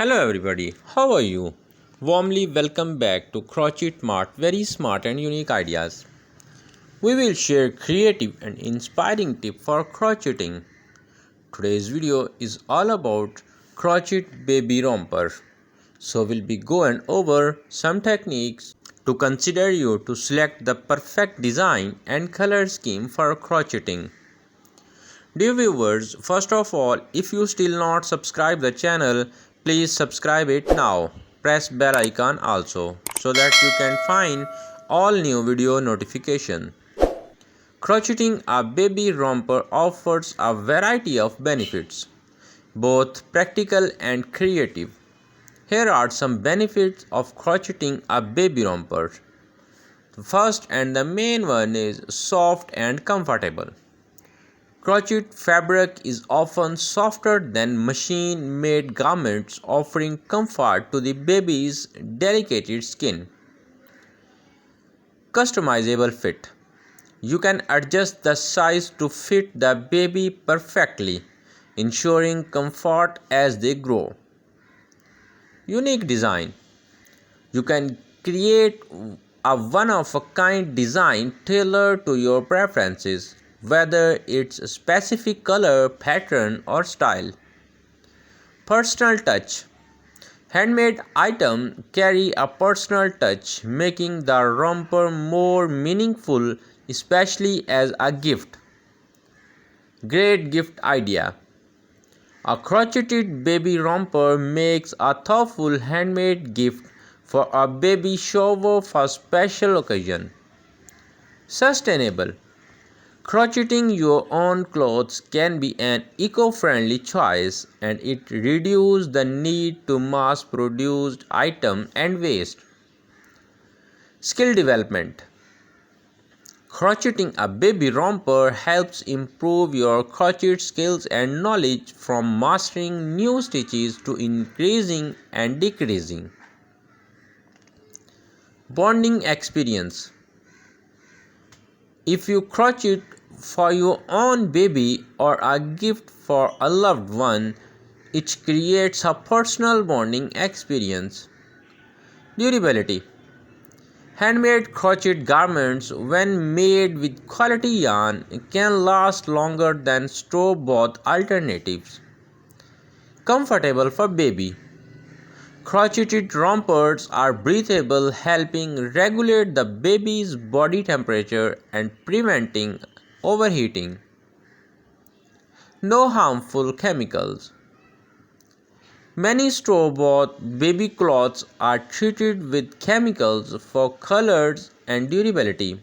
Hello everybody, how are you? Warmly welcome back to Crochet Mart, very smart and unique ideas. We will share creative and inspiring tips for crocheting. Today's video is all about crochet baby romper. So we'll be going over some techniques to consider you to select the perfect design and color scheme for crocheting. Dear viewers, first of all, if you still not subscribe the channel, please subscribe it now. Press bell icon also so that you can find all new video notification. Crocheting a baby romper offers a variety of benefits, both practical and creative. Here are some benefits of crocheting a baby romper. The first and the main one is soft and comfortable. Crochet fabric is often softer than machine-made garments, offering comfort to the baby's delicate skin. Customizable fit. You can adjust the size to fit the baby perfectly, ensuring comfort as they grow. Unique design. You can create a one-of-a-kind design tailored to your preferences, whether it's a specific color, pattern, or style. Personal touch. Handmade items carry a personal touch, making the romper more meaningful, especially as a gift. Great gift idea. A crocheted baby romper makes a thoughtful handmade gift for a baby shower for special occasion. Sustainable. Crocheting your own clothes can be an eco-friendly choice, and it reduces the need to mass-produced items and waste. Skill development. Crocheting a baby romper helps improve your crochet skills and knowledge, from mastering new stitches to increasing and decreasing. Bonding experience. If you crochet for your own baby or a gift for a loved one, it creates a personal bonding experience. Durability. Handmade crochet garments, when made with quality yarn, can last longer than store-bought alternatives. Comfortable for baby. Crocheted rompers are breathable, helping regulate the baby's body temperature and preventing overheating. No harmful chemicals. Many store-bought baby clothes are treated with chemicals for colors and durability.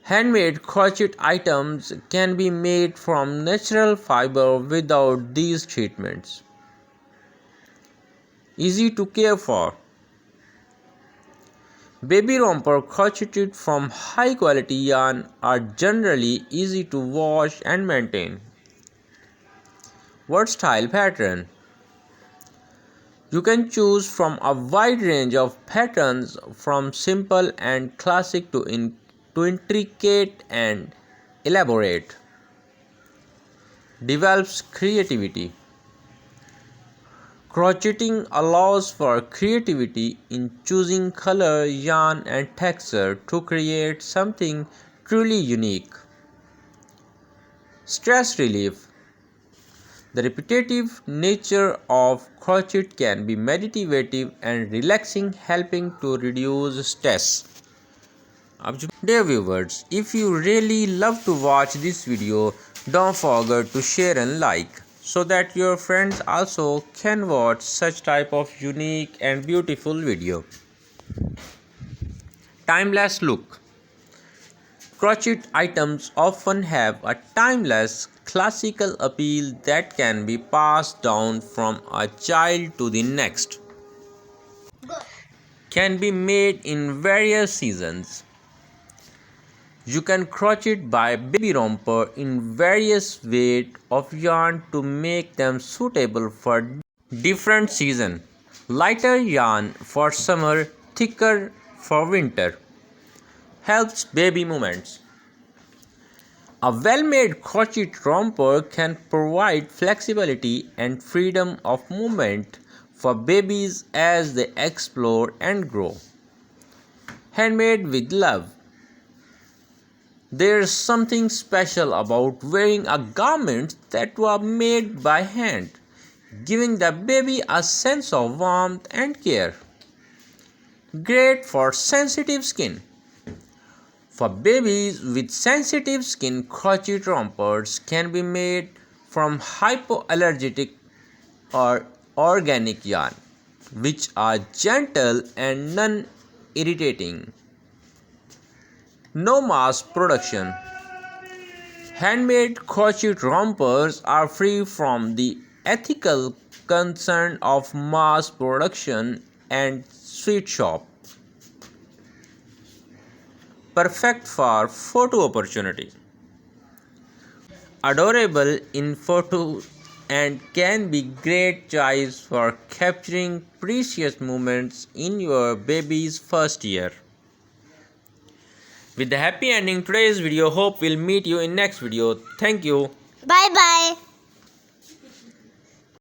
Handmade crochet items can be made from natural fiber without these treatments. Easy to care for. Baby romper crocheted from high quality yarn are generally easy to wash and maintain. What style pattern? You can choose from a wide range of patterns, from simple and classic to intricate and elaborate. Develops creativity. Crocheting allows for creativity in choosing color, yarn, and texture to create something truly unique. Stress relief. The repetitive nature of crochet can be meditative and relaxing, helping to reduce stress. Dear viewers, if you really love to watch this video, don't forget to share and like, so that your friends also can watch such type of unique and beautiful video. Timeless look. Crochet items often have a timeless, classical appeal that can be passed down from a child to the next. Can be made in various seasons. You can crochet by baby romper in various weight of yarn to make them suitable for different seasons. Lighter yarn for summer, thicker for winter. Helps baby movements. A well-made crochet romper can provide flexibility and freedom of movement for babies as they explore and grow. Handmade with love. There's something special about wearing a garment that was made by hand, giving the baby a sense of warmth and care. Great for sensitive skin. For babies with sensitive skin, crochet rompers can be made from hypoallergenic or organic yarn, which are gentle and non-irritating. No mass production. Handmade crochet rompers are free from the ethical concern of mass production and sweatshop. Perfect for photo opportunity. Adorable in photo and can be great choice for capturing precious moments in your baby's first year. With the happy ending today's video, hope we'll meet you in next video. Thank you. Bye bye.